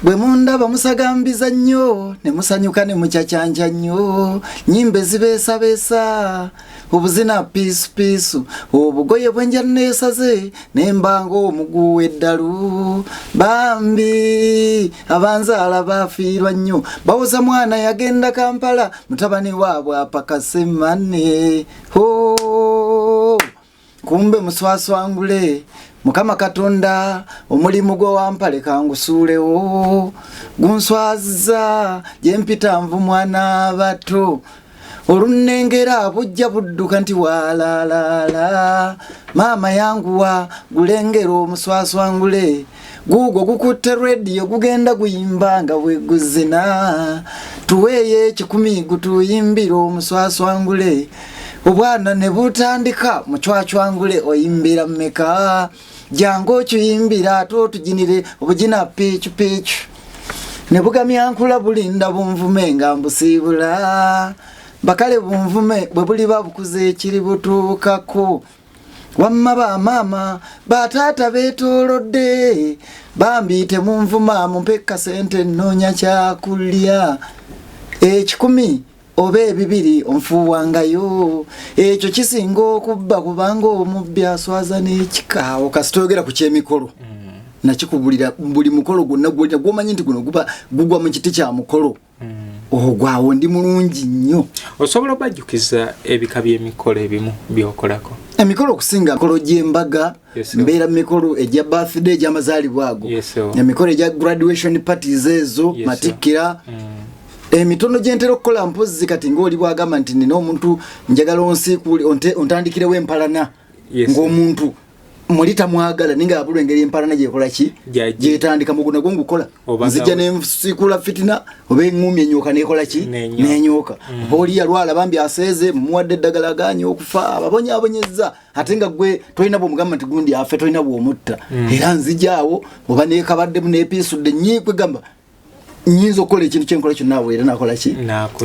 bwe mundaba musagambiza nnyo ne musanyuka ne mukyacanja nnyo nyimbe zibeesabesa obuzina piisu obugoye bwenja neesaze nembanga omuguwa eddalu bambi abanzaala bafiirwa nnyo bawoza mwana yagenda Kampala mutabani waabwe apakasemane kumbe muswaswangule Mukama Katonda omulimu gwo wampale kangusuulewo gunswaza jempita nvu mwana bato olunengera bujja budduka nti walala mama yangu wa gulengera omuswaswangule gugo gukutte radio gugenda guyimbanga weguzina tuweye 10 gutuyimbira omuswaswangule obwana ne butandika muchwachwangule oyimbira mmeka jango chuyimbira to tujinire obujina pitch ne bugamya nkula bulinda bumvume ngambusibula bakale bumvume bwe buli babukuze ekiri butuukako wamma ba mama batata betolodde bambite mumvuma mumpeka sente nonya kyakulya 10 obe bibiri onfuwangayo ekyo kisinga okubba kubanga omubbi aswaza n'ekikaawo kasitogera ku kyemikolo nakikubulira buli mukolo gwonna gwomanyi nti guno gugwa mu kiti kya mukolo ogwawo ndi mulungi nnyo osobola obajjukiza ebika by'emikolo ebimu byokolako emikolo okusinga mikolo gy'embaga mbeera mikolo egya birthday gy'amazaalibwa ago emikolo egya graduation parties ezo matikkira emitono gyentera okukola mpozi kati ng'oli bwagamba nti nina omuntu njagala onsiikuli ontandikirewo empalana ng'omuntu mulita mwagala ninga abulu engeri empalana gyekola ki gyetandika muguna gongukola nzija nensiikula fitina oba eŋŋumi enyoka nekola ki nenyoka oli yalwala bambi aseeze muwadde eddagala ganye okufa ababonyaabonyezza ate nga gwe tolina bwomugamba nti gundi afe tolina bwomutta era nzijaawo oba neekabaddemu neepiisudde nyiikwe gamba nyinzo kola ekintu kyenkola kyonna era nakola ki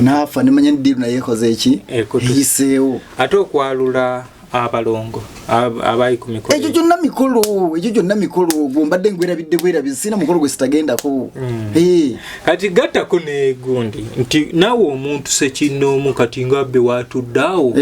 nafa nemanya ndiru naye ekoze eki eyiseewo ate okwalula abalongo abayi ku mikolo ekyo gyonna mikolo gombadde ngwerabidde sina mukolo gwe sitagendako kati gattako negundi nti naawe omuntu sekinoomu kati ngabbe watuddeawo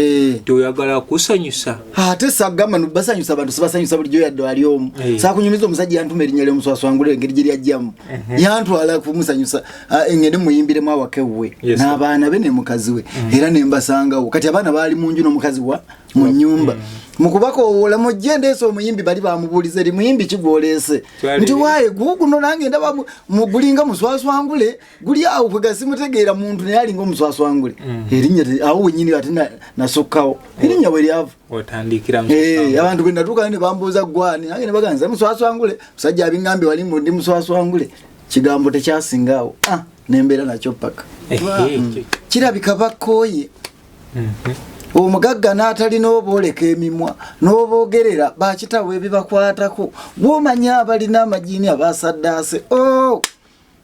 toyagala kusanyusa ate sagamba nubasanyusa abantu sibasanyusa bulijjo yadde ali omu sakunyumiza omusajja yantuma erinnya lyomuswaswangula engeri gye lyajjamu yantwala kumusanyusa engeri muyimbiremu awakewwe n'abaana be ne mukazi we era nembasangawo kati abaana baali mu nju n'omukazi wa mu nyumba mukubako owola mujjendeese omuyimbi bali bamubuuliza eri muyimbi kigwolese nti waaye guguno nange ndaba mugulinga muswaswangule guli awo kwegasimutegeera muntu naye alinga omuswaswangule erinnya awo wenyini ate nasokkawo erinnya bwe lyava otandikira abantu bwe natuuka ne bambuuza gwani nange ne baganza muswaswangule musajja abingambe wali ndi muswaswangule kigambo tekyasingaawo nembeera nakyo paka kirabika bakooye omugagga n'atalina obooleka emimwa n'oboogerera bakitawe ebibakwatako bw'omanya abalina amajini abasaddaase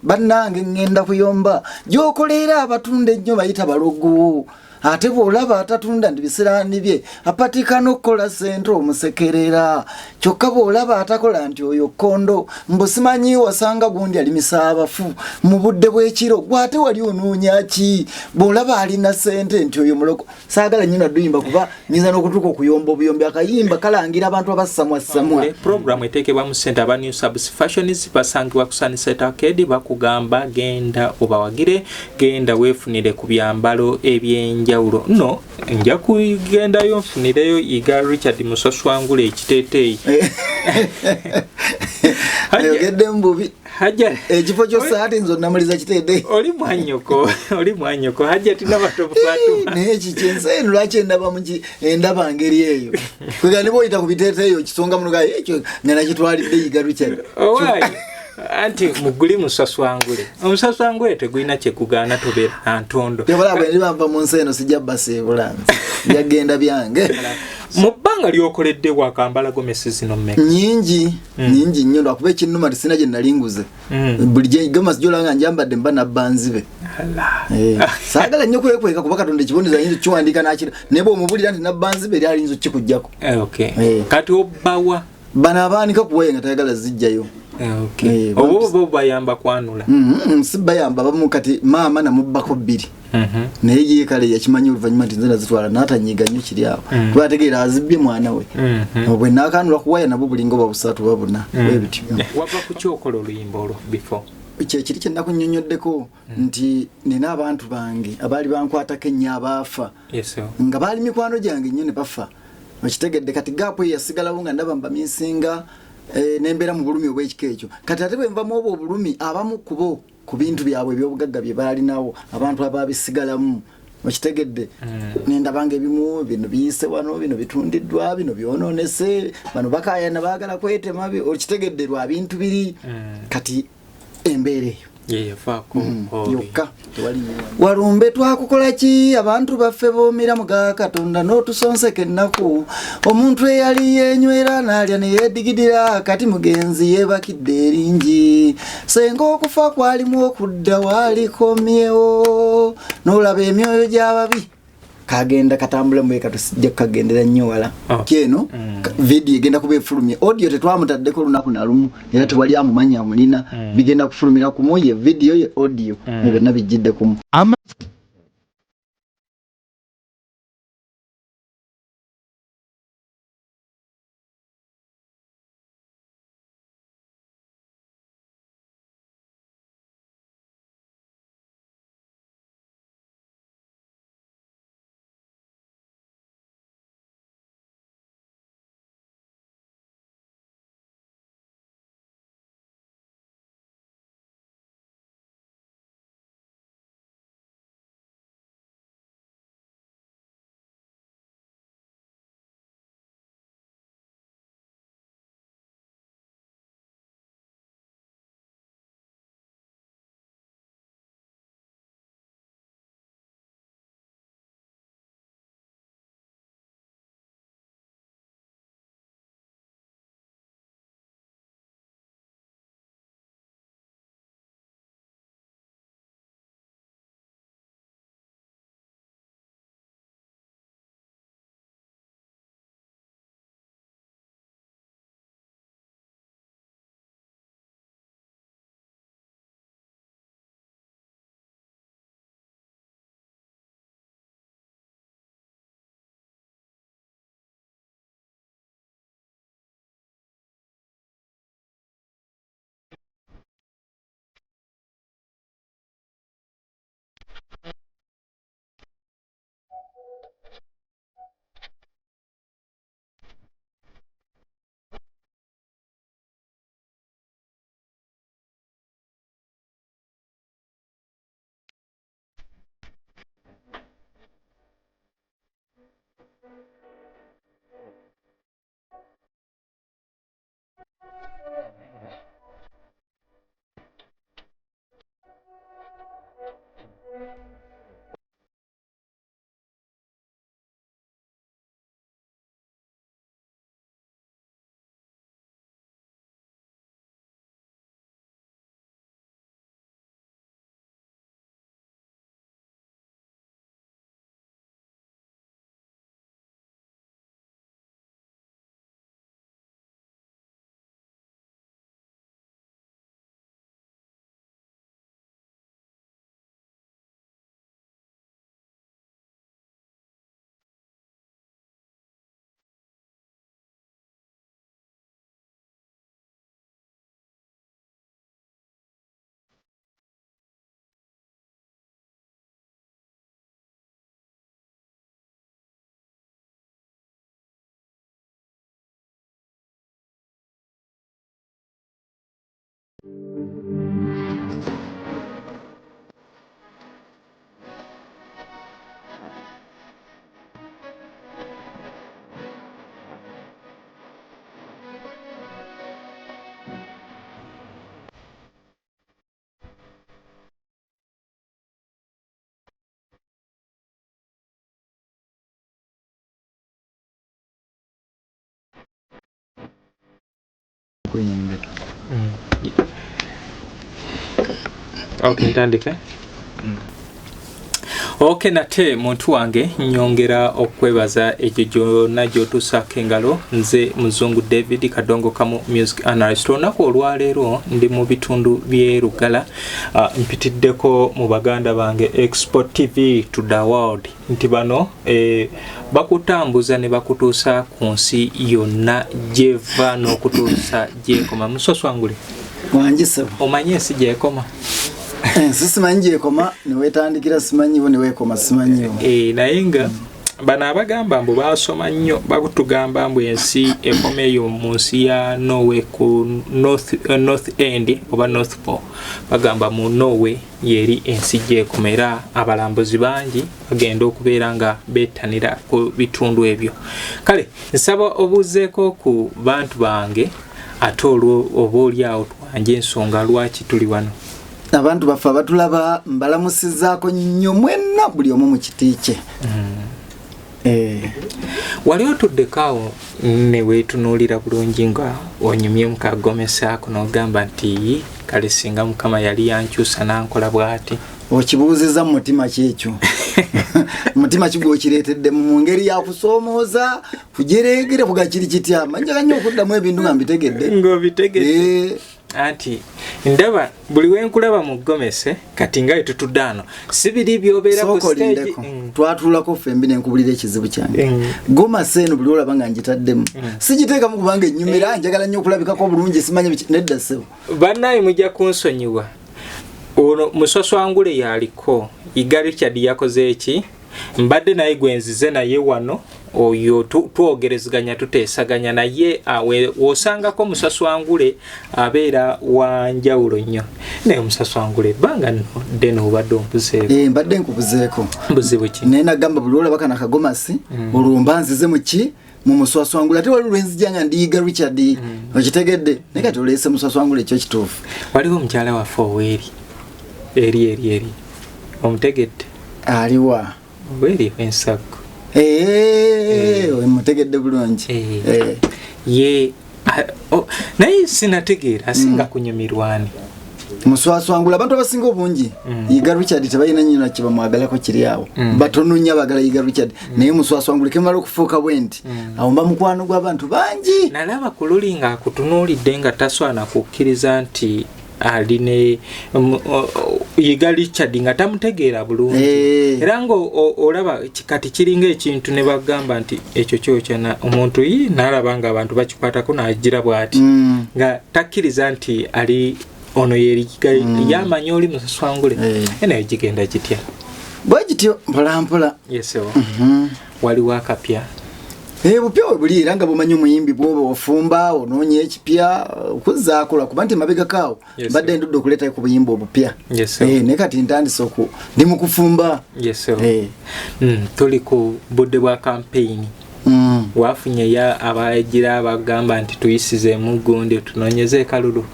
bannange ngenda kuyomba gy'okolera abatunda ennyo bayita balogo ate bw'olaba atatunda ndi bisiraani bye apatikana okukola sente omusekerera kyokka bw'olaba atakola nti oyo kondo mbusimanyi wasanga gundi ali misaabafu mu budde bw'ekiro gwate wali onoonya ki bw'olaba alina sente nti oyo muloko saagala nnyo nadduyimba kuba nyinza n'okutuuka okuyomba obuyombi akayimba kalangira abantu abassamwassamwa programu eteekebwa mu ssente aba new subs fashions basangibwa ku Sunset Arcade bakugamba genda obawagire genda weefunire ku byambalo ebyenjawulo no nja kugendayo nfunireyo iga Richard Musoswangule ekiteeteeyi ayogedde mbubi hajja ekifo ky'osaati nzo namuliza kiteeteeyi oli mwanyoko hajja tina batobukwatuma naye kikyensa eno lwaki endaba ngeri eyo kwega ne boyita ku biteeteeyo kisonga munoga ekyo ngana kitwalidde iga Richard anti muguli Musoswangule omusoswangule tegulina kyekugaana tobeera ntondo tebalabwe ndi bava mu nsi eno sijja baseebulanzi yagenda byange mu bbanga lyokoledde wakambala gomesi zino mmeka nyingi nnyo lwakuba ekinnuma tisina gye nalinguze buli gomesi gyolanga njambadde mba nabbanzibe saagala nnyo kwekweka kuba Katonda ekiboneza yinza kiwandiika nakira naye bw'omubulira nti nabbanzibe eri alinza okikuggyako kati obbawa bano abaanika kuwaye nga tayagala zijjayo Okay. Obo bayamba kwanula. Sibayamba bamu kati mama na mubako 2. Naye ye kale yakimanyi oluvanyuma nti nzena zitwala n'atanyiga nnyo kiri awo. Twategeera azibye mwana we. Bwe naakanula kuwaya nabo bulingo babusatu babuna. Bwebityo. Wava ku kyokola oluyimba olwo before. Kiri kye nakunnyonnyoddeko nti nina abantu bange abaali bankwatako ennyo abaafa. Nga baali mikwano gyange nnyo ne bafa. Okitegedde kati gaapu yasigalawo nga ndaba mbamisinga nembeera mu bulumi obw'ekika ekyo. Kati ate bwe nvamu obwo obulumi abamu kubo ku bintu byabwe ebyobugagga bye baalinawo abantu abaabisigalamu. Okitegedde nendabanga ebimu bino biyise wano bino bitundiddwa bino byonoonese bano bakaayana baagala kwetema okitegedde lwa bintu biri kati embeera eyo yokka tewali walumbe twakukola ki abantu baffe boomira muga Katonda n'otusonseka ennaku omuntu eyali yenywera n'alya ne yeedigidira kati mugenzi yeebakidde eringi senga okufa kwalimu okudda waalikomyewo n'olaba emyoyo gy'ababi kagenda katambula mweka tusijja kagendera nnyo wala kyeno video egenda kuba efulumye audio tetwamutaddeko lunaku na lumu era tewali amumanya amulina bigenda kufulumira ku moye video ye audio byonna bijjidde kumu Okay, ntandike. Okay, nate muntu wange nyongera okwebaza ekyo gyonna gy'otusaako engalo. Nze Muzungu David Kadongo Kamu Music Analyst. Olunaku olwaleero ndi mu bitundu by'e Lugala. Mpitiddeko mu baganda bange Export TV to the world. Nti bano bakutambuza ne bakutuusa ku nsi yonna gy'eva n'okutuusa gy'ekoma. Musoswangule wanjisebo omanyi ensi gy'ekoma? Simanyi gy'ekoma newetandikira simanyiwo newekoma simanyiwo. Naye nga bano abagamba mbu basoma nnyo bakutugamba mbu ensi ekomeyo mu nsi ya Norway ku North End oba North Pole. Bagamba mu Norway yeri ensi gy'ekomera. Abalambuzi bangi bagenda okubeera nga beetanira ku bitundu ebyo. Kale nsaba obuzeeko ku bantu bange ate olwo oba oliawo twanje ensonga lwaki tuli wano. Abantu baffe abatulaba mbalamusizaako nnyo mwenna buli omu mu kiti kye. Wali otuddekaawo ne weetunuulira bulungi nga onyumye mukagomesaako n'ogamba nti kale singa Mukama yali yankyusa n'ankola bw'ati. Okibuuziza mu mutima kyekyo. Mutima kigwo kireetedde mu ngeri ya kusoomooza kujereegere kugakiri kitya manjaga nnyo okuddamu ebintu nga mbitegedde. Ng'obitegedde. Anti ndaba buli wenkulaba mu gomese kati nga tutudano sibiri byobeera ku stage twatulako fembi nenkubulira ekizibu kyange goma seno buli olaba nga njitaddemu sijiteeka mu kubanga ennyumira njagala nnyo okulabikako bulungi simanyi nedda sebo bannaye mujja kunsonyiwa ono Musoswangule yaliko Iga Richard yakoze eki mbadde naye gwenzize naye wano oyo twogerezaganya tuteesaganya naye wosangako Musoswangule abeera wanjawulo nnyo naye Musoswangule banga nno obadde ompuzeeko. Mbadde nkubuzeeko buzibu ki naye nagamba buli olaba kana kagomasi olumba nzize muki mu Musoswangule ate wali lwenzijanga ndi Iga Richard okitegedde naye kati oleese Musoswangule ekyo kituufu. Waliwo omukyala waffe oweeri eri omutegedde aliwa oweeri ensago mutegedde bulungi ye naye sinategeera asinga kunyumirwani Musoswangule abantu abasinga obungi Iga Richard tebalina nnyo nakyo bamwagalako kiri awo batono nnyo abagala Iga Richard naye Musoswangule kemala okufuuka bwenti awo mba mukwano gw'abantu bangi. Nalaba ku luli nga akutunuulidde nga taswana kukkiriza nti aline Iga Richard nga tamutegeera bulungi era nga olaba kati kiringa ekintu ne bagamba nti ekyo kyokyana omuntu nalaba nga abantu bakikwatako n'agira bw'ati nga takkiriza nti ali ono yeriga yamanya oli Musoswangule naye gigenda kitya bwe gityo mpolampola. Yesewo waliwo akapya bupya buli era nga bumanyi omuyimbi bwoba ofumba onoonya ekipya okuzaakola kuba nti mabegakaawo mbadde ndudde okuleetayo ku buyimba obupya naye kati ntandise ndi mu kufumba. Tuli ku budde bwa kampeyini wafunyeyo abagira abagamba nti tuyisizeemu gundi tunoonyeze kalulu.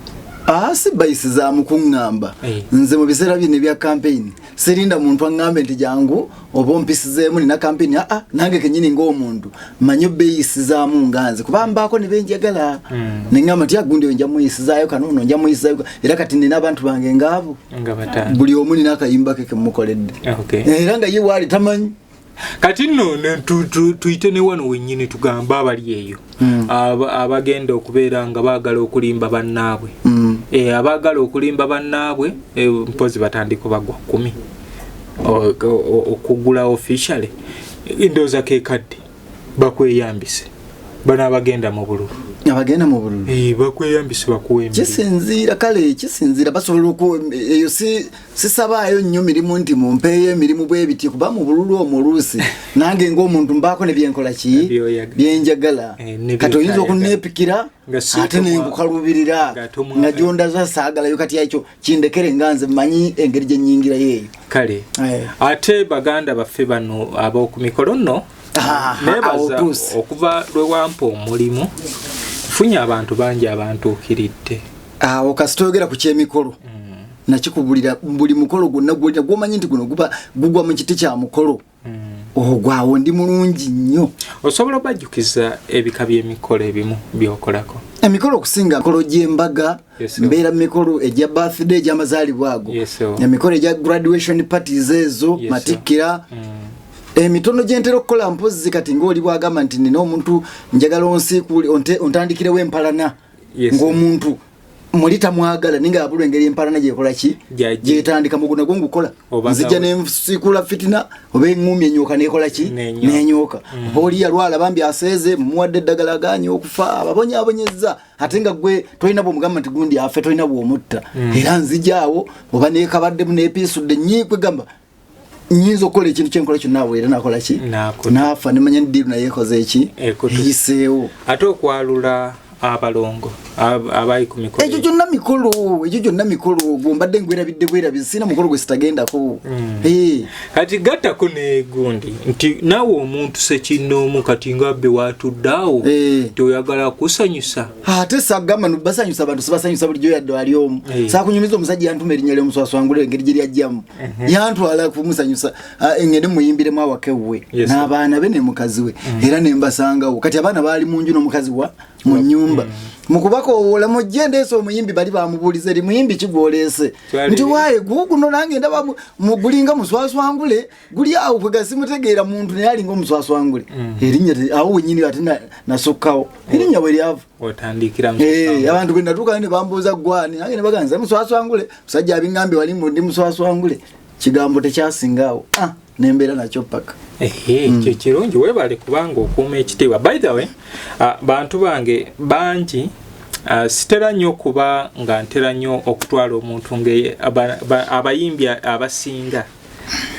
Si bayisizaamu kuŋŋamba nze mu biseera bino ebya kampeyini sirinda muntu aŋŋambe nti jangu oba ompisizeemu nina kampeyini nange kenyini ng'omuntu manyi beeyisizaamu nga nze kuba mbaako ne benjagala ne ŋŋamba nti agundi nja muyisizaayo kanoono nja muyisizaayo era kati nina abantu bange ngaabo buli omu nina akayimba ke kemukoledde era nga ye waali tamanyi. Kati nno tuyite ne wano wennyini tugamba abali eyo abagenda okubeera nga baagala okulimba bannaabwe abaagala okulimba bannaabwe mpozi batandika bagwa 10 okugula officially endowooza kekadde bakweyambise bano abagenda mu bululu bakweyambise bakuwe kisinziira basobola eyo sisabaayo nnyo mirimu nti mumpeeyo emirimu bwebiti kuba mu bululu omuluusi nange ng'omuntu mbaako ne byenkola ki byenjagala kati oyinza okuneepikira ate nenkukalubirira nga gyondaza saagalayo kati ekyo kindekere nga nze manyi engeri gye nnyingirayo eyo. Kale ate baganda baffe bano ab'oku mikolo nno nebaza okuva lwe wampa omulimu funye abantu bangi abantuukiridde awo kasitoyogera ku kyemikolo nakikubulira buli mukolo gwonna gwomanyi nti guno gugwa mu kiti kya mukolo ogwawo ndi mulungi nnyo. Osobola obajjukiza ebika by'emikolo ebimu by'okolako? emikolo okusinga mikolo gy'embaga mbeera mikolo egya birthday gy'amazaalibwa ago emikolo egya graduation parties ezo matikkira emitono gyentera okukola mpozi kati ng'oli bwagamba nti nina omuntu njagala onsiikuli ontandikirewo empalana ng'omuntu muli tamwagala ninga abulwa engeri empalana gyekola ki gyetandika muguna gwo ngukola nzija nensiikula fitina oba eŋŋumi enyooka nekola ki nenyooka oba oli yalwala bambi aseeze mumuwadde eddagala aganye okufa ababonyaabonyezza ate nga gwe tolina bwomugamba nti gundi afe tolina bwomutta era nzijaawo oba neekabaddemu neepiisudde nyiikwe gamba nyinza okukola ekintu kyenkola kyonna awo era nakola ki naafa nemanya niddiiru naye ekoze eki eyiseewo ate okwalula abalongo abayi ku mikolo ekyo gyonna mikolo gwombadde ngwerabidde bwerabizi sina mukolo gwe sitagendako kati gattako negundi nti naawe omuntu sekinoomu kati ngabbe watuddeawo toyagala kusanyusa ate sagamba basanyusa abantu sibasanyusa bulijjo yadde ali omu saakunyumiza omusajja yantuma erinnya lyomuswaswangula engeri gye lyajjamu yantwala kumusanyusa engende muyimbiremu awakewwe n'abaana be ne mukazi we era nembasangawo kati abaana baali mu nju n'omukazi wa mu nyumba mukubakowoola mujjendeese omuyimbi bali bamubuuliza eri muyimbi kigwoleese nti waaye guguno nange ndaba gulinga muswaswangule guli awo kwegasimutegeera muntu naye alinga omuswaswangule erinnya awo wenyini ate nasukkawo erinnya bwe lyava abantu bwe natuuka ne bambuuza gwani nange ne baganza muswaswangule musajja abiŋŋambye wali ndi muswaswangule kigambo tekyasingaawo nembeera nakyo paka ekyo kirungi weebale kubanga okuuma ekitiibwa. By the way, bantu bange bangi sitera nnyo kuba nga ntera nnyo okutwala omuntu abayimbi abasinga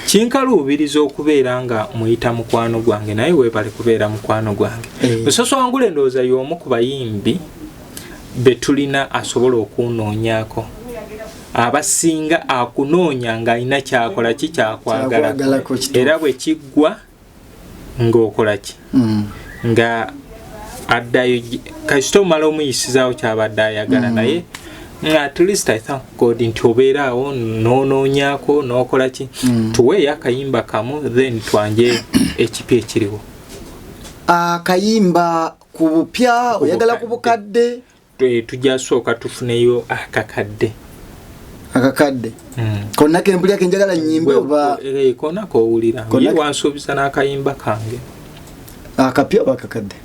kinkaluubiriza okubeera nga muyita mukwano gwange naye weebale kubeera mukwano gwange. Musoswangule ndowooza y'omu ku bayimbi be tulina asobola okunoonyako abasinga akunoonya ng'alina kyakola ki kyakwagala era bwe kiggwa ng'okola ki nga addayo kasita omala omuyisizaawo kyabadde ayagala naye at least I thank God nti obeeraawo noonoonyako n'okola ki tuweeyo akayimba kamu then twanje ekipya ekiriwo. Akayimba ku bupya oyagala ku bukadde? Tujja sooka tufuneyo akakadde. Akakadde konna kempulya kenjagala nnyimbe oba konna kowulira ye wansuubiza n'akayimba kange akapya oba akakadde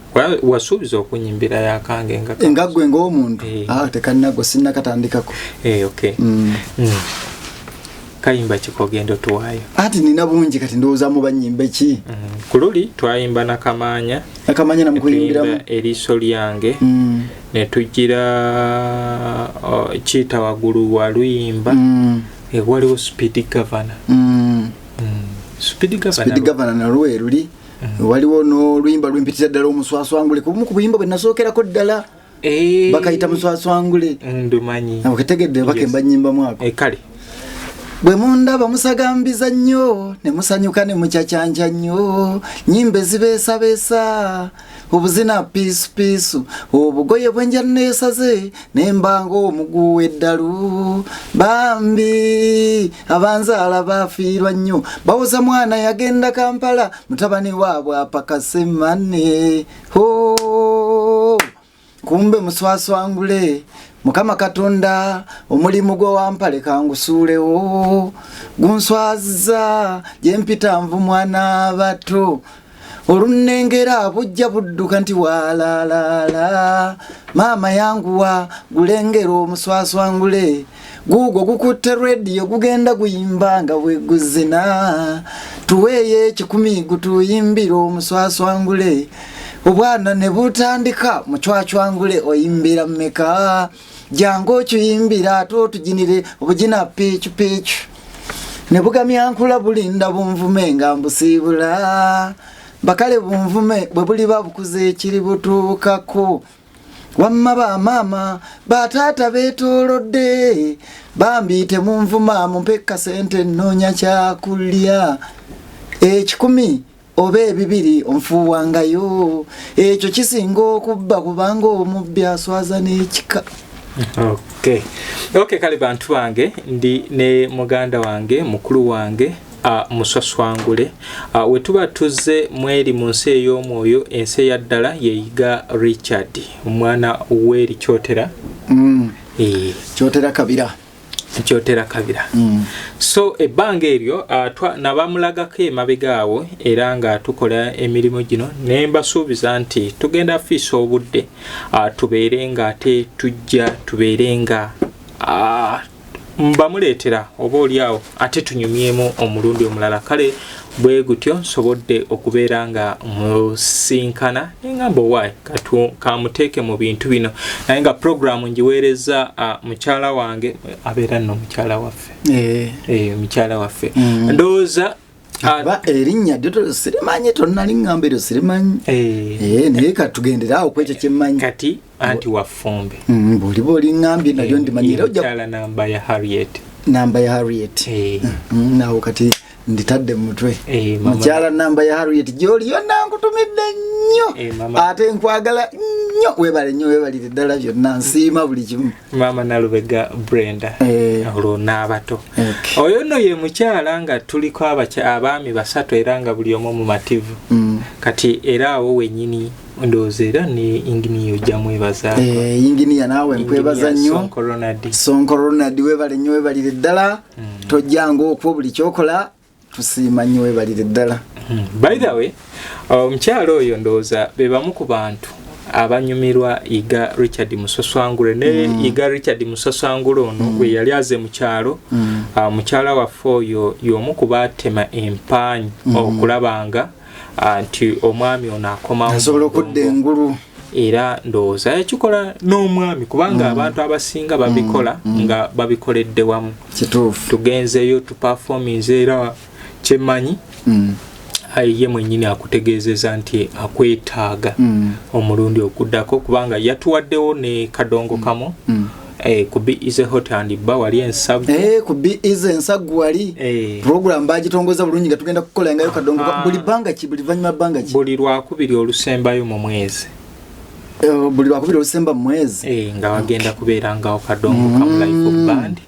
wasuubiza okunyimbira yakange nga ggwe ng'omuntu tekannaggwe sinnakatandikako okay kayimba kikogendo tuwaayo ati nina bungi kati ndowoozamu bannyimbe ki ku luli twayimba nakamanya namukuyimbiramu eriiso lyange ne tugira kiyita waggulu wa luyimba waliwo Speed Governor Speed Governor nalwo eruli waliwo n'oluyimba lwempitira ddala omuswaswangule kubumu ku buyimba bwe nasookerako ddala bakayita muswaswangule ndumanyi oketegedde bakemba nnyimbamu ako kale bwe mundaba musagambiza nnyo ne musanyuka ne mucacanca nnyo nyimbe zibeesabeesa obuzina piisupiisu obugoye bwenja neesaze nembanga omuguwa eddalu bambi abanzaala baafiirwa nnyo bawoza mwana yagenda Kampala mutabani waabwe apakasemane kumbe muswaswangule Mukama Katonda omulimu gwe wampale kangusuulewo gunswaza gyempita nvu mwana bato olunengera bujja budduka nti walaalala maama yanguwa gulengera omuswaswangule gugo gukutte radio gugenda guyimba nga bwe guzina tuweeye ekikumi gutuyimbira omuswaswangule obwana ne butandika mucwacwangule oyimbira mmeka jangu okiyimbira ate otujinire obugina piicu ne bugamya nkula bulinda bunvume nga mbusiibula bakale bunvume bwe buli babukuze ekiri butuukako wamma bamaama bataata beetoolodde bambi temunvuma mumpeka sente nnoonya kyakulya ekikumi oba ebibiri onfuuwangayo ekyo kisinga okubba kubanga omubbi aswaza n'ekika. Okay kale bantu bange ndi ne muganda wange mukulu wange Musaswangule wetuba tuzze mweri mu nsi ey'omwoyo ensi ya ddala yeyiga Richard omwana w'eri Kyotera Kyotera Kabira so ebbanga eryo nabamulagako emabegaawo era nga tukola emirimu gino ne mbasuubiza nti tugenda fiisa obudde tubeere nga ate tujja tubeere nga mbamuleetera oba oliawo ate tunyumyemu omulundi omulala kale bwe gutyo nsobodde okubeera nga musinkana engamba owaayi kamuteeke mu bintu bino naye nga programu ngiweereza mukyala wange abeera nno mukyala waffe mukyala waffe ndowooza erinnya ddyo sirimanyi tonnali ngamba eryo sirimanyi naye katugenderaawo kwekyo kyemmanyi kati anti wafumbe bwoliba olingambye nalyo ndimanyira mukyala namba ya Harriet nawo kati nditadde mutwe mukyala namba ya Harriet gyoli yonna nkutumidde nnyo ate nkwagala nnyo webalire ddala byonna nsiima buli kimu mama Nalubega Brenda olwo n'abato oyo nno ye mukyala nga tuliko abaami basatu era nga buli omu mumativu kati era awo wennyini ndowooza era ne inginiya ojja mwebazaako inginiya naawe nkwebaza nnyo Sonko Ronald webale nnyo webalire ddala tojjanga okwo buli kyokola tusiima nnyo webalire ddala by the way omukyalo oyo ndowooza be bamu ku bantu abanyumirwa Iga Richard Musaswangule ne Iga Richard Musaswangule ono bwe yali aze mu kyalo mukyala waffe oyo y'omu ku baatema empanyi okulabanga nti omwami ono akomawo asobola okudda engulu era ndowooza ekikola n'omwami kubanga abantu abasinga babikola nga babikoledde wamu kituufu tugenzeeyo tupafominze era kyemmanyi ye mwennyini akutegeezeza nti akwetaaga omulundi okuddako kubanga yatuwaddewo ne kadongo kamu ku Be Easy Hot and Bar wali ensagu ku Be Easy ensagu wali program bagitongoza bulungi nga tugenda kukola ngayo kadongo buli banga ki buli vanyuma banga ki buli lwakubiri olusembayo mu mwezi buli lwakubiri olusemba mu mwezi nga wagenda kubeera ngawo kadongo kamu live band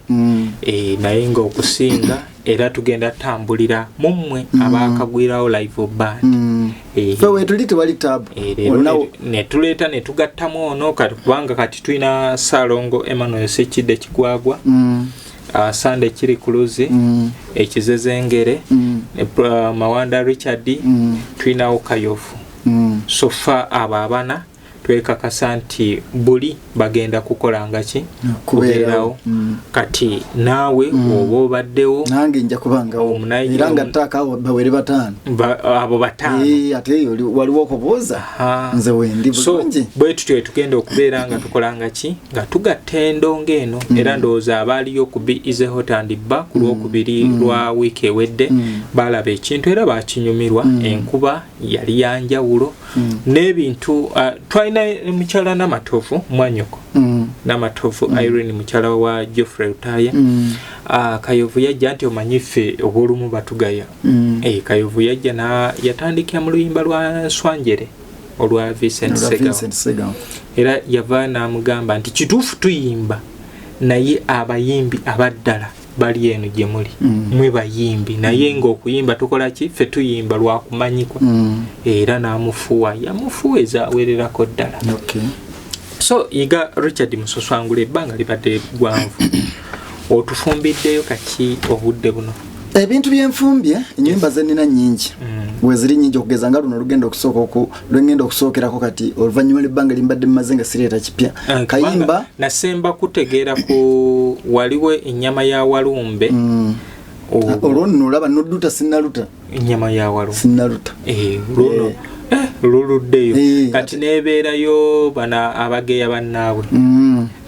naye nga okusinga era tugenda tambulira mummwe abakagwirawo live band so wetuli tewali tab ne tuleeta ne tugattamu ono kubanga kati tulina Salongo Emmanuel Sekide Kigwagwa Sande kiri kuluzi ekizezengere Mawanda Richard tulinawo Kayofu sofa ababana twekakasa nti buli bagenda kukola ngaki kubeerawo kati naawe oba obaddewo nange nja kubangawo era nga ttaka bawere bataano abo bataano ate waliwo okubuuza nze wendi bulungi bwe tutyo tugenda okubeera nga tukola ngaki nga tugatta endongo eno era ndowooza abaaliyo ku Be Easy Hot and Bar ku lwokubiri lwa wiiki ewedde balaba ekintu era bakinyumirwa enkuba yali yanjawulo n'ebintu twalina mukyala Namatovu Mwanyoko Namatovu Irene mukyala wa Geoffrey Utaya Kayovu yajja nti omanyife obulumu batugaya Kayovu yajja na yatandikira mu luyimba lwa Nswanjere olwa Vincent Segawa era yava n'amugamba nti kituufu tuyimba naye abayimbi abaddala bali eno gye muli mwe bayimbi naye ng'okuyimba tukola ki ffe tuyimba lwakumanyikwa era n'amufuwa yamufuweza awererako ddala so Iga Richard Musaswangule ebbanga libadde ggwanvu otufumbiddeyo kaki obudde buno ebintu byenfumbye ennyimba zenina nnyingi weziri nnyingi okugeza nga luno lwengenda okusookerako kati oluvannyuma lw'ebbanga limbadde mmaze nga sireeta kipya kayimba nasemba kutegeera ku waliwo ennyama ya walumbe olwo nno olaba nodduta sinnaluta ennyama ya walumbe sinnaluta luno luluddeyo kati nebeerayo bana abageya bannaabwe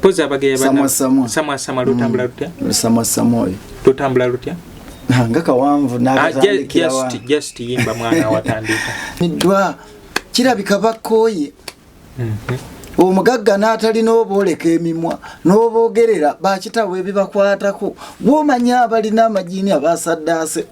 pozi abageya samwasamwa lutambula lutya samwasamwa oyo lutambula lutya nga kawanvu n'akatandikirawa just yimba mwana watandika midwa kirabika bakooye omugagga n'atalina obooleka emimwa n'oboogerera bakitawe ebibakwatako bw'omanya abalina amajiini abasaddaase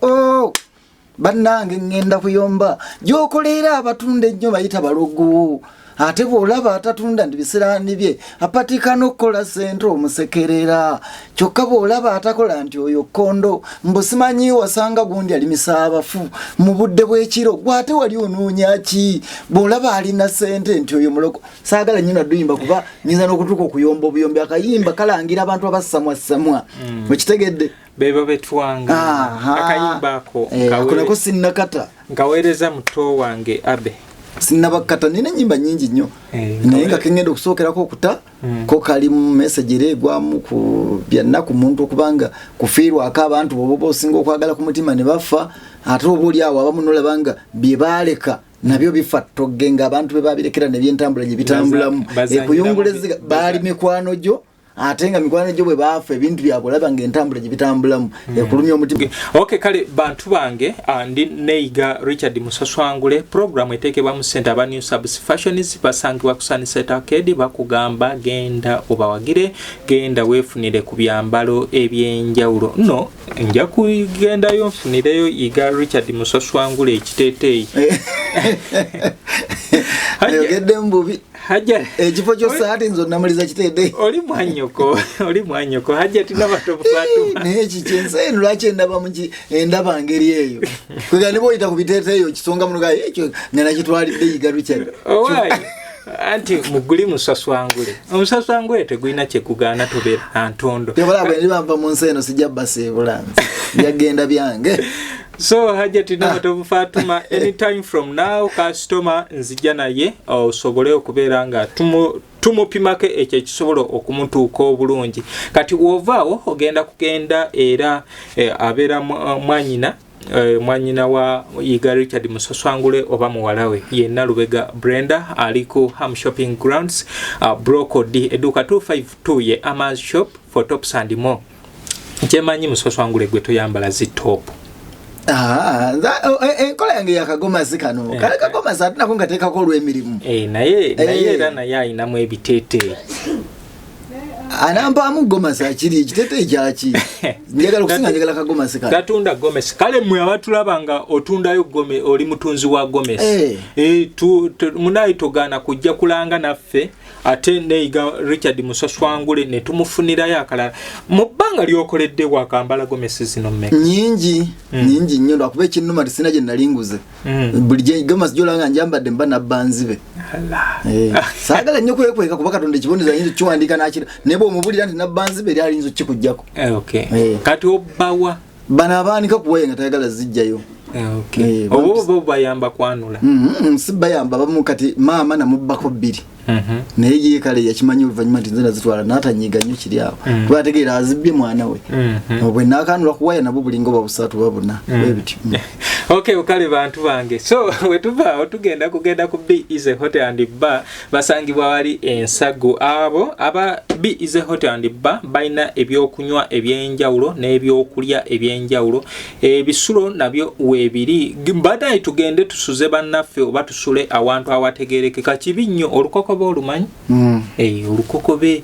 bannange ngenda kuyomba gy'okoleera abatunda ennyo bayita balogo ate bw'olaba atatunda bisiraani bye apatikana okukola sente omusekerera kyokka bw'olaba atakola nti oyo kkondo mbusimanyi wasanga gundi alimisa abafu mu budde bw'ekiro gwate wali onoonya ki bw'olaba alina sente nti oyo muloko saagala nnyo nadduyimba kuba nyinza n'okutuuka okuyomba obuyombi akayimba kalangira abantu abasamwasamwa wekitegedde bebo betwanga akayimba ako akonako sinnakata ngaweereza muto wange Abe sinnabakata nina ennyimba nnyingi nnyo naye nga kengenda okusookerako okuta ko kali mu message ereegwamu ku byannaku muntu okubanga kufiirwako abantu boba osinga okwagala ku mutima ne bafa ate oba oli awo abamu nolaba nga bye baaleka nabyo bifa togge nga abantu be babirekera ne byentambula gye bitambulamu ekuyungulezi baali mikwano gyo ate nga mikwano gyo bwe baafa ebintu byabwe olaba ng'entambula gye bitambulamu ekulumya omutima. Okay, kale bantu bange ndi Neiga Richard Musaswangule programu eteekebwa mu center aba New Subs Fashions basangibwa ku Sunset Arcade bakugamba genda obawagire genda weefunire ku byambalo ebyenjawulo no nja kugendayo nfunireyo Iga Richard Musaswangule ekiteeteeyi ayogedde mbubi haja ekifo kyo saati nzo namaliza kiteeteeyi oli mwanyoko haja tinabato bufatu naye kikyense lwaki endaba muki endaba ngeri eyo kwega nibo oyita ku biteeteeyi okisonga munuga ekyo nga nakitwalidde Iga Richard anti muguli Musaswangule omusaswangule tegulina kyekugaana tobeera ntondo tebalabwe nibamba mu nsi eno sijja baseebulanzi byagenda byange. So Hajati Namato Fatuma anytime from now customer nzija naye osobole okubeera nga tumupimake ekyo kisobola okumutuuka obulungi kati wovaawo ogenda kugenda era abeera mwanyina wa Iga Richard Musaswangule oba muwalawe yenna Lubega Brenda ali ku Ham Shopping Grounds Broko D eduka 252 ye Amaz Shop for tops and more kyemanyi Musaswangule gwe toyambala zitop enkola yange yakagomasi kano kale kagomasi ate nako ngateekako olw'emirimu naye era naye ayinamu ebiteeteeyi anampaamu gomasi akiri ekiteeteeyi kyaki njagala okusinga njagala kagomasi kano gatunda gomesi kale mmwe abatulaba nga otundayo gome oli mutunzi wa gomesi munayi togaana kujja kulanga naffe ate Neiga Richard Musaswangule ne tumufunirayo akalala mu bbanga lyokoledde wakambala gomesi zino mmeka nyingi nnyo lwakuba ekinnuma tisina gye nalinguze buli gomesi gyolanga njambadde mba nabbanzibe saagala nnyo kwekweka kuba Katonda ekiboneza yinza kiwandiika nakira naye bw'omubulira nti nabbanzibe eri alinza okikuggyako kati obbawa bano abaanika kuwaya nga tayagala zijjayo obo bayamba kwanula si bayamba bamu kati maama namubbako 2 naye ye kale yakimanyi oluvannyuma nti nze nazitwala n'atanyiiga nnyo kiri awo kuba ategeera azibbye mwana we bwe naakanula kuwaya nabo bulinga oba busatu babuna bwebityo. Kale bantu bange so wetuvaawo tugenda ku B is a Hotel and Bar basangibwa wali ensago abo aba B is a Hotel and Bar balina ebyokunywa ebyenjawulo n'ebyokulya ebyenjawulo ebisulo nabyo weebiri mbadde tugende tusuze bannaffe oba tusule awantu awategeerekeka kibi nnyo olukokobe olumanyi olukokobe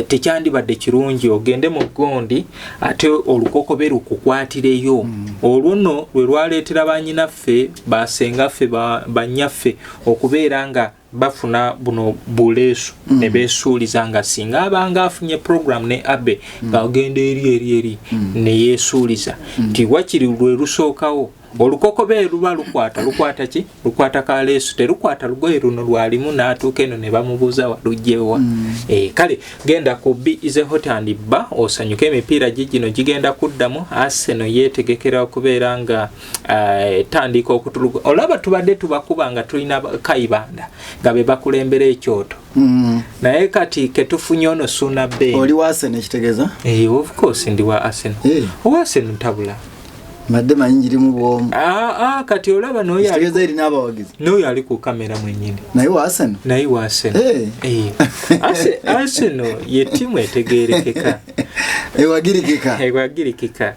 tekyandibadde kirungi ogende mu Gondi ate olukokobe lukukwatireyo olwo nno lwe lwaleetera banyinaffe basengaffe banyaffe okubeera nga bafuna buno buleesu ne beesuuliza nga singa abanga afunye program ne Abe nga ogenda eri ne yeesuuliza nti wakiri lwe lusookawo olukokobe luba lukwata ki lukwata kaleesu terukwata lugoye luno lwalimu n'atuuka eno ne bamubuuza walugyewa kale genda ku B is a Hotel and Bar osanyuka emipiira gino gigenda kuddamu Arsenal yeetegekera okubeera nga tandika okutuluga olaba tubadde tubakuba nga tulina kayibanda nga be bakulembera ekyoto naye kati ketufunye ono Suna Bay oli wa Arsenal ekitegeeza of course ndi wa Arsenal owa Arsenal ntabula madde mayinjiri mu bwomu kati olaba n'oyo ali ku kamera mwenyini naye wa Arsenal Arsenal ye timu etegeerekeka ewagirikika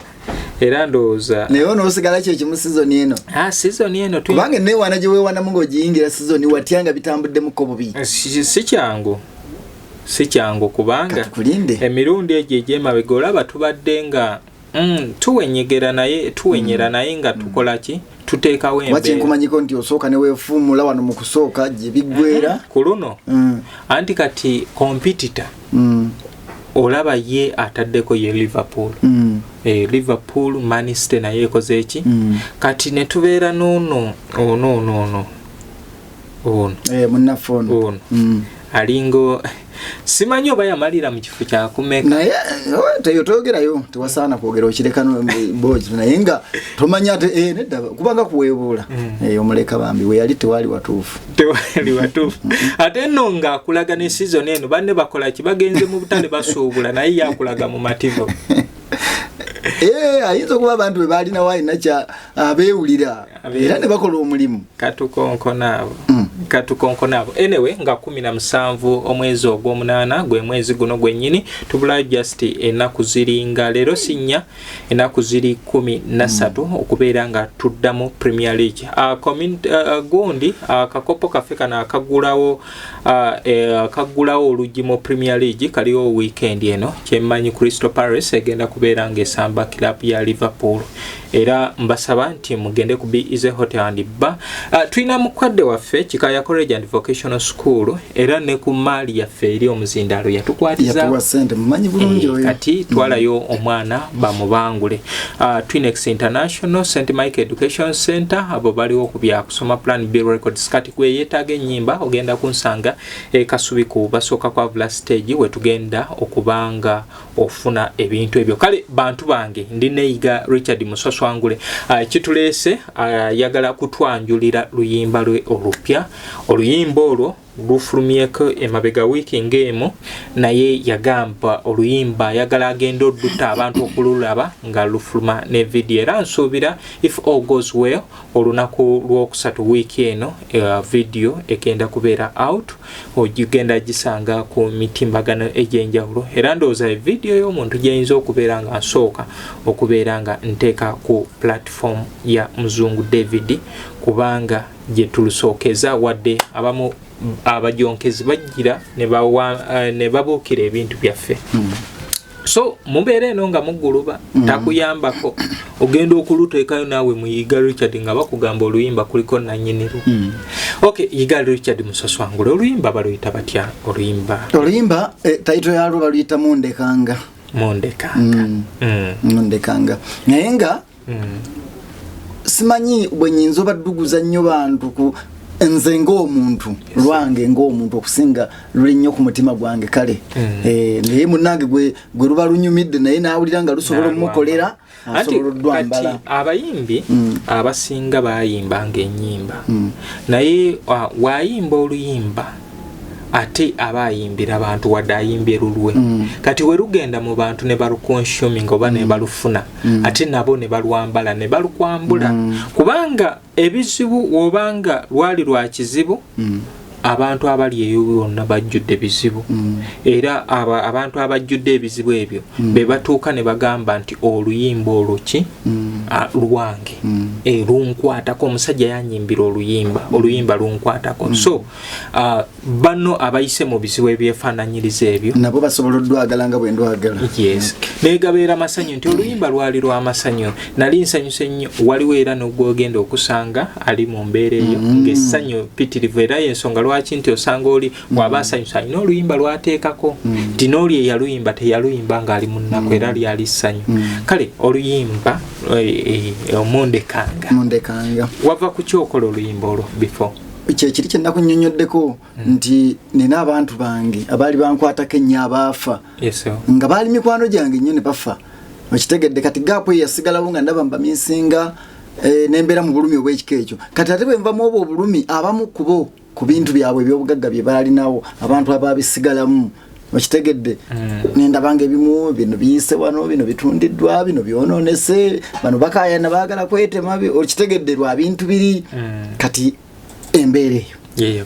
era ndowooza naye onoosigala kyo ekimu sizoni eno sizoni eno kubanga neewaana gye weewanamu ng'ogiyingira sizoni watyanga bitambuddemukko bubi si kyangu kubanga emirundi egyo egy'emabega olaba tubadde nga tuwenyera naye nga tukola ki tuteekawo embeera waki nkumanyiko nti osooka ne weefumula wano mu kusooka gye biggwera ku luno anti kati competitor olaba ye ataddeko ye Liverpool Liverpool Manchester naye ekoze eki kati ne tubeera ono munnafono alingo simanyi oba yamalira mu kifo kya kumeka naye teyotogerayo tewasaana kwogera okireka bozi naye nga tomanya ate nedda kubanga kuweebuula omuleka bambi we yali tewali watuufu ate nno ng'akulaga ne season eno banne bakola kibagenze mu butale basuubula naye yakulaga mu mativo ayinza okuba abantu bwe balinawo alina kya abeewulira era ne bakola omulimu katukonkonaabo anyway nga 17 omwezi ogw'omunaana gwe mwezi guno gwennyini tubulayo just ennaku ziringa leero sinnya ennaku ziri 13 okubeera nga tuddamu Premier League gundi akakopo kaffe kana akagulawo oluggi mu Premier League kaliwo weekend eno kyemmanyi Crystal Palace egenda kubeera ng'esamba club ya Liverpool era mbasaba nti mugende ku Easy Hotel and Bar tulina mukwadde waffe Kikaya College and Vocational School era ne ku maali yaffe eri omuzindaalo yatukwatiza kati twalayo omwana bamubangule Twinex International St. Mike Education Center abo baliwo ku bya kusoma Plan B Records kati gwe yeetaaga ennyimba ogenda kunsanga Kasubi ku basooka kwa Vula Stage we tugenda okubanga ofuna ebintu ebyo kale bantu bange ndi neyiga Richard Musoswangule kituleese yagala kutwanjulira luyimba lwe olupya oluyimba olwo lufulumyeko emabega wiiki ng'emu naye yagamba oluyimba yagala agenda odduta abantu okululaba nga lufuluma ne video era nsuubira if all goes well olunaku lwokusatu wiiki eno video egenda kubeera out ogenda gisanga ku mitimbagano egy'enjawulo era ndowooza video y'omuntu gyeyinza okubeera nga nsooka okubeera nga nteeka ku platform ya Muzungu David kubanga gye tulusookeza wadde abamu abajonkezi bajira ne babuukira ebintu byaffe so mubeere eno nga muguluba takuyambako ogenda okuluteekayo naawe muyiga Richard nga bakugamba oluyimba kuliko nannyiniru okay yiga Richard Musoswangule oluyimba baluyita batya oluyimba taito yalwo baluyita Mundekanga naye nga simanyi bwe nyinza obadduguza nnyo bantu ku nze ng'omuntu lwange ng'omuntu okusinga luli nnyo ku mutima gwange kale naye munnange gwe luba lunyumidde naye naawulira nga lusobola omukolera asobola kati abayimbi abasinga bayimbanga ennyimba naye waayimba oluyimba ate abayimbira abantu wadde ayimbye lulwe kati we lugenda mu bantu ne balukonsuming oba ne balufuna ate nabo ne balwambala ne balukwambula kubanga ebizibu wobanga lwali lwa kizibu abantu abali eyo bonna bajjudde bizibu era abantu abajjudde ebizibu ebyo be batuuka ne bagamba nti oluyimba oluki lwange lunkwatako omusajja yanyimbira oluyimba lunkwatako so bano abayise mu bizibu ebyefaananyiriza ebyo nabo basobola oddwagala nga bwe ndwagala yes negabeera masanyu nti oluyimba lwali lwa masanyu nali nsanyuse nnyo waliwo era n'ogwogenda okusanga ali mu mbeera eyo ng'essanyu pitirivu era y'ensonga lwaki nti osanga oli bw'aba asanyusa alina oluyimba lwateekako nti n'oli eyaluyimba teyaluyimba ng'ali mu nnaku era lyali ssanyu kale oluyimba Mundekanga wava ku kyokola oluyimba olwo before kyekiri kye nakunnyonnyoddeko nti nina abantu bange abaali bankwatako ennyo abaafa nga baali mikwano gyange nnyo ne bafa okitegedde kati gaapu yasigalawo nga ndaba mbamisinga nembeera mu bulumi obw'ekika ekyo kati ate bwe nvamu obwo obulumi abamu kubo ku bintu byabwe ebyobugagga bye baalinawo abantu ababisigalamu okitegedde nendabanga ebimu bino biyise wano bino bitundiddwa bino byonoonese bano bakaayana baagala kwetema okitegedde lwa bintu biri kati embeera eyo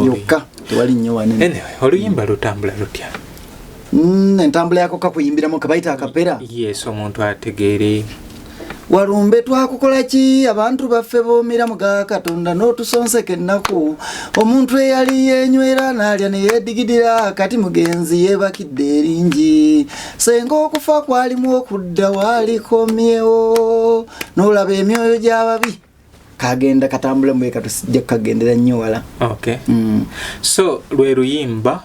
yokka tewali nnyo wanene oluyimba lutambula lutya entambula yako kakuyimbiramu kabayita akapera yes omuntu ategeere walumbe twakukola ki abantu baffe boomira muga Katonda n'otusonseka ennaku omuntu eyali yenywera n'alya ne yeedigidira kati mugenzi yeebakidde eringi senga okufa kwalimu okudda waalikomyewo n'olaba emyoyo gy'ababi kagenda katambula mweka tusijja kukagendera nnyo wala. Okay. So lwe luyimba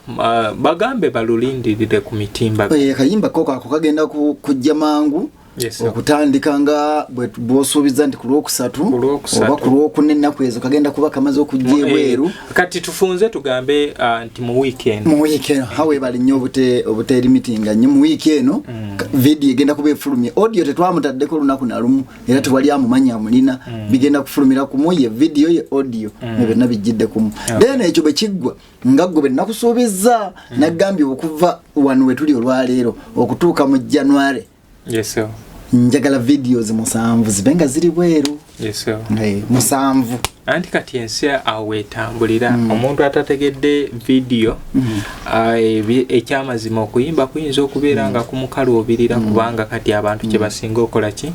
bagambe balulindirire ku mitimba. Kayimba koko ako kagenda kujja mangu. Yes, okutandika nga bw'osuubiza nti ku Lwokusatu oba ku Lwokune ennaku ezo kagenda kuba kamaze okujja ebweru. Kati tufunze tugambe nti mu weekend. Mu weekend hawe bali nnyo obuteerimitinga nnyo mu weekend eno video egenda kuba efulumye. Audio tetwamutaddeko lunaku na lumu era tewali amumanya amulina bigenda kufulumira ku ye video ye audio ne byonna bijjidde kumu. Then ekyo bwe kiggwa nga gwe nakusuubiza nagambye okuva wano we tuli olwaleero okutuuka mu January. Yes sir. Njagala videos musanvu zibenga ziri bweru. Yes sir. Musanvu. Anti kati ensi awetambulira omuntu atategedde video ekyamazima okuyimba kuyinza okubeera nga kumukaluubirira kubanga kati abantu kye basinga okola ki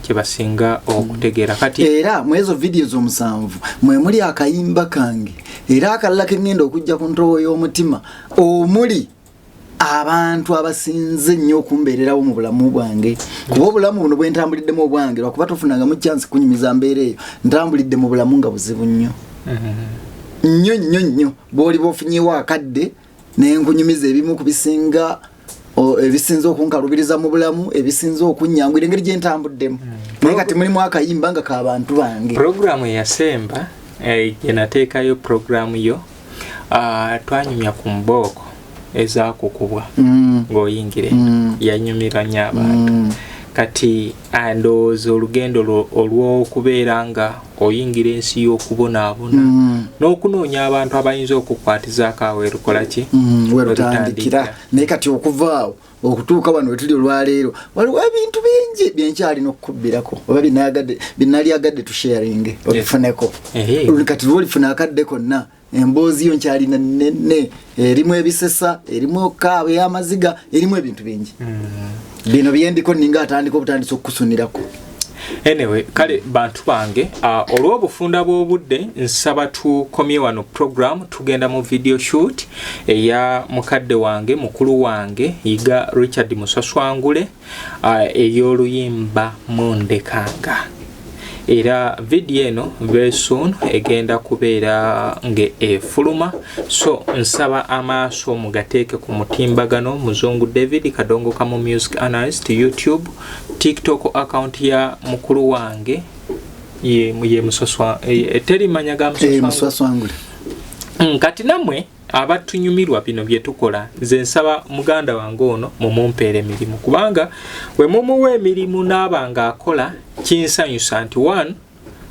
kye basinga okutegeera kati era mu ezo videos omusanvu mwe muli akayimba kange era akalala kengenda okujja ku ntobo y'omutima omuli abantu abasinze nnyo okumbeererawo mu bulamu bwange kuba obulamu buno bwe ntambuliddemu obwange lwakuba tofunangamu chance kunyumiza mbeera eyo ntambulidde mu bulamu nga buzibu nnyo nnyo bw'oli bw'ofunyewo akadde nenkunyumiza ebimu ku bisinga ebisinza okunkalubiriza mu bulamu ebisinza okunyangwira engeri gye ntambuddemu naye kati mulimu akayimba nga k'abantu bange. Programu eyasemba gye nateekayo programu yo twanyumya ku mbooko ezakukubwa ng'oyingire yanyumira nnyo abantu kati andowooza olugendo olw'okubeera nga oyingira ensi y'okubonaabona n'okunoonya abantu abayinza okukwatizaako awo erukola ki werutandikira naye kati okuva awo okutuuka wano wetuli olwaleero waliwo ebintu bingi byenkyalina okukubbirako oba binalyagadde tusharinge obifuneko kati lwolifuna akadde konna emboozi yo nkyalina nene erimu ebisesa erimu okaaba ey'amaziga erimu ebintu bingi bino byendiko ninga atandika obutandisa okukusunirako. Anyway kale bantu bange olw'obufunda bw'obudde nsaba tukomye wano program tugenda mu video shoot eya mukadde wange mukulu wange Yiga Richard Musaswangule ey'oluyimba Mundekanga era video eno very soon egenda kubeera nge efuluma so nsaba amaaso mugateeke ku mutimbagano Muzungu David Kadongo Kamu Music Analyst YouTube TikTok account ya mukulu wange ye Musaswa teri manyaga Musaswangule kati namwe abatunyumirwa bino bye tukola nze nsaba muganda wange ono mumumpeere emirimu kubanga we mumuwa emirimu n'abanga akola kinsanyusa nti 1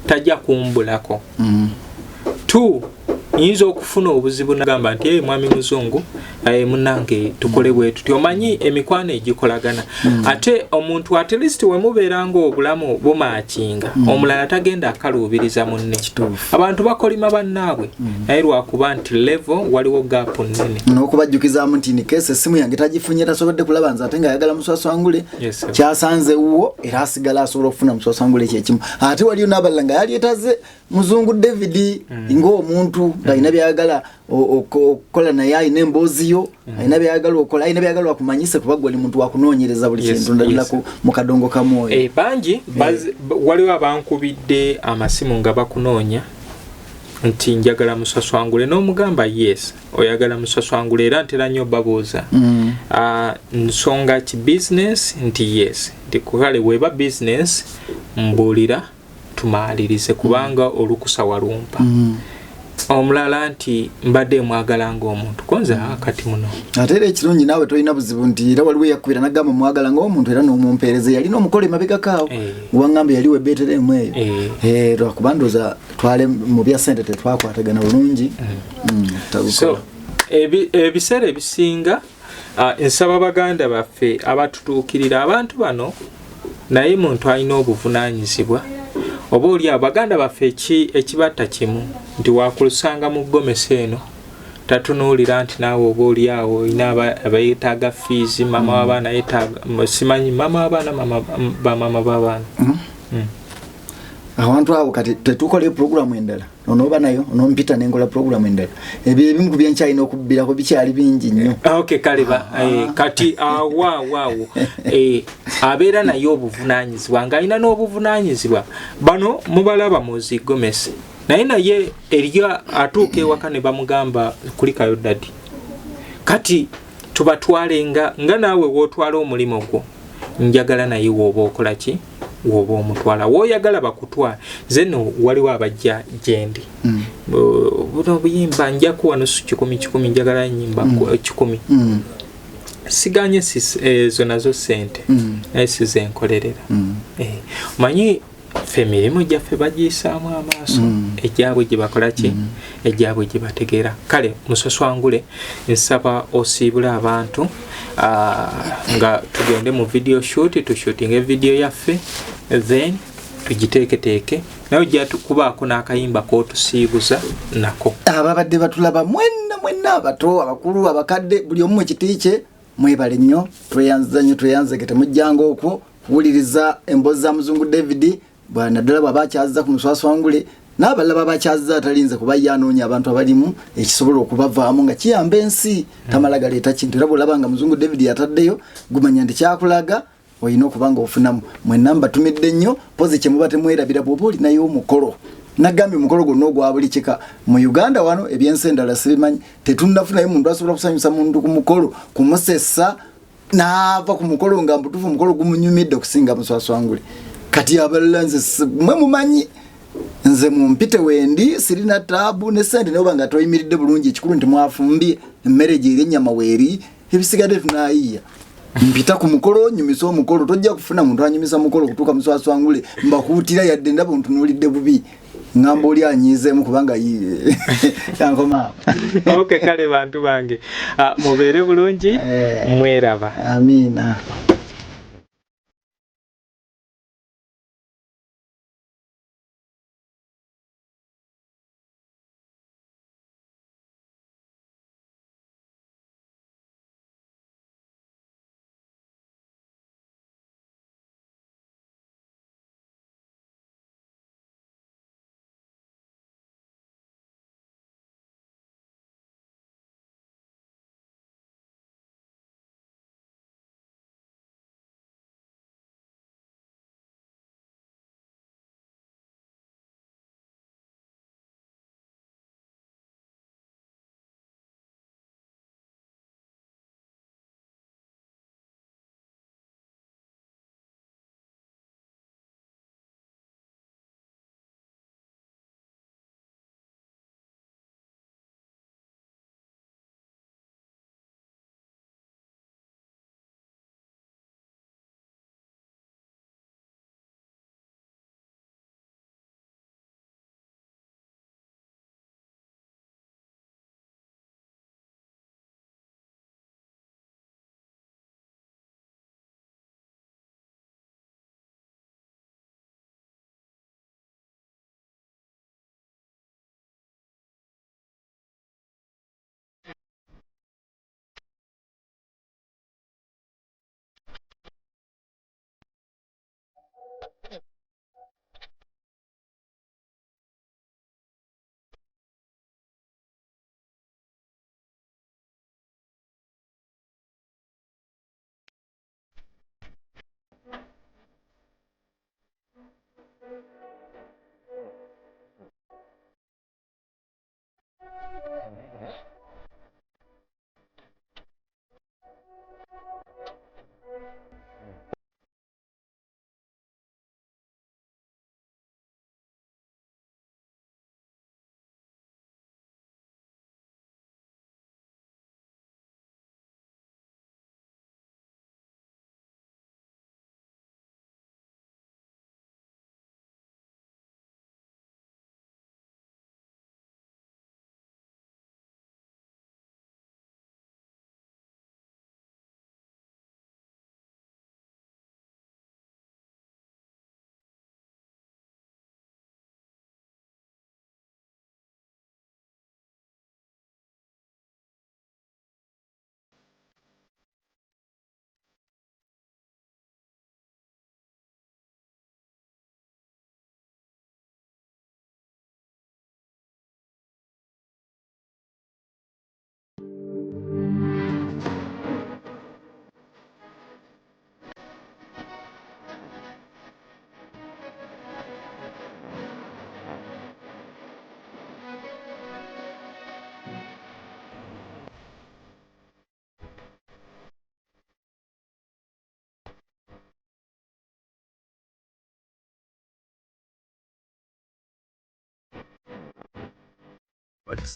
tajja kumbulako 2 yinza okufuna obuzibu nagamba nti mwami Muzungu munange tukole bwetu tyomanyi emikwano egikolagana ate omuntu at least we mubeeranga obulamu bumaakinga omulala tagenda akaluubiriza munne abantu bakolima bannaabwe naye lwakuba nti level waliwo gap nnene n'okubajjukizaamu nti ni kese essimu yange tagifunye tasobodde kulaba nze ate nga ayagala Musaswangule kyasanze wo era asigala asobola okufuna Musaswangule kyekimu ate waliyo n'abalala nga yali etaze Muzungu David ng'omuntu ng'alina byayagala okukola naye alina emboozi yo alina byayagala okola alina byayagala akumanyise kuba gwe oli muntu wakunoonyereza buli kintu ndabira mu Kadongo Kamwoyo bangi waliwo abankubidde amasimu nga bakunoonya nti njagala Musaswangule n'omugamba yes oyagala Musaswangule era ntera nnyo babuuza nsonga ki business nti yes nti kale weba business mbuulira tumaalirize kubanga olukusa walumpa omulala nti mbadde mwagala ng'omuntu konza kati muno ate era ekirungi naawe tolina buzibu nti era waliwo yakubira nagamba mwagala ng'omuntu era n'omumpeereza yalina omukolo emabegakaawo waŋŋamba yali webeeteremu eyo lwakuba ndooza twale mu bya ssente tetwakwatagana bulungi so ebiseera ebisinga nsaba baganda baffe abatutuukirira abantu bano naye muntu alina obuvunaanyizibwa oba oli abaganda baffe ekibatta kimu nti wakulusanga mu ggomesa eno tatunuulira nti naawe oba oli awo olina abayetaaga fees mama w'abaana yetaaga simanyi mama w'abaana bamama b'abaana Awantu abo kati tetukole program endala onoba nayo onompita nengola program endala ebyo ebimu kubyencha ino kubira ko bikyali bingi nnyo. Okay kaliba kati waawo abeera nayo obuvunanyizibwa nga ina n'obuvunanyizibwa bano mubalaba muzi Gomez naye eriya atuuka ewaka ne bamugamba kulikayo dadi kati tubatwalenga nga naawe wootwala omulimo gwo njagala naye woba okola ki woba omutwala woyagala bakutwala zeno waliwo abajja gyendi buno buyimba nja kuwa nusu 10 njagala nyimba 10 siganye ezo nazo sente naye sizenkolerera manyi ffe emirimu gyaffe bagiyisaamu amaaso ejjaabwe gye bakola ki ejjaabwe gye bategeera kale Musoswangule nsaba osiibule abantu nga tugende mu video shoot tushootinga video yaffe then tugiteeketeeke nayo ojja kubaako n'akayimba k'otusiibuza nako ababadde batulaba mwenna abato abakulu abakadde buli omu ekitiikye mwebale nnyo tweyanzeke temujjanga okwo kuwuliriza emboozi za Muzungu David bwanaddala bw'abakyaza ku Musoswangule n'abalala bakyaza atalinze kuba yanoonya abantu abalimu ekisobola okubavaamu nga kiyamba ensi tamala galeeta kintu era bw'olaba nga Muzungu David yataddeyo gumanya nti kyakulaga olina okuba nga ofunamu mwenna mbatumidde nnyo pozi kye muba temwerabira bw'oba olinayo omukolo nagambye omukolo gwonna ogwa buli kika mu Uganda wano ebyensi endala sibimanyi tetunnafunayo muntu asobola kusanyusa muntu ku mukolo kumusessa n'ava ku mukolo nga mbutuufu omukolo gumunyumidde okusinga Musoswangule kati abalala nze mwe mumanyi nze mumpite wendi sirina taabu ne sente nayo banga toyimiridde bulungi ekikulu nti mwafumbye emmere gyeri ennyama weeri ebisigadde tunaayiya mpita ku mukolo nyumisa omukolo tojja kufuna muntu anyumisa mukolo kutuuka Musoswangule mbakuutira yadde ndaba ntunuulidde bubi ngamba oli anyiizeemu kubanga yankoma. Okay kale bantu bange mubeere bulungi mweraba. Amiina.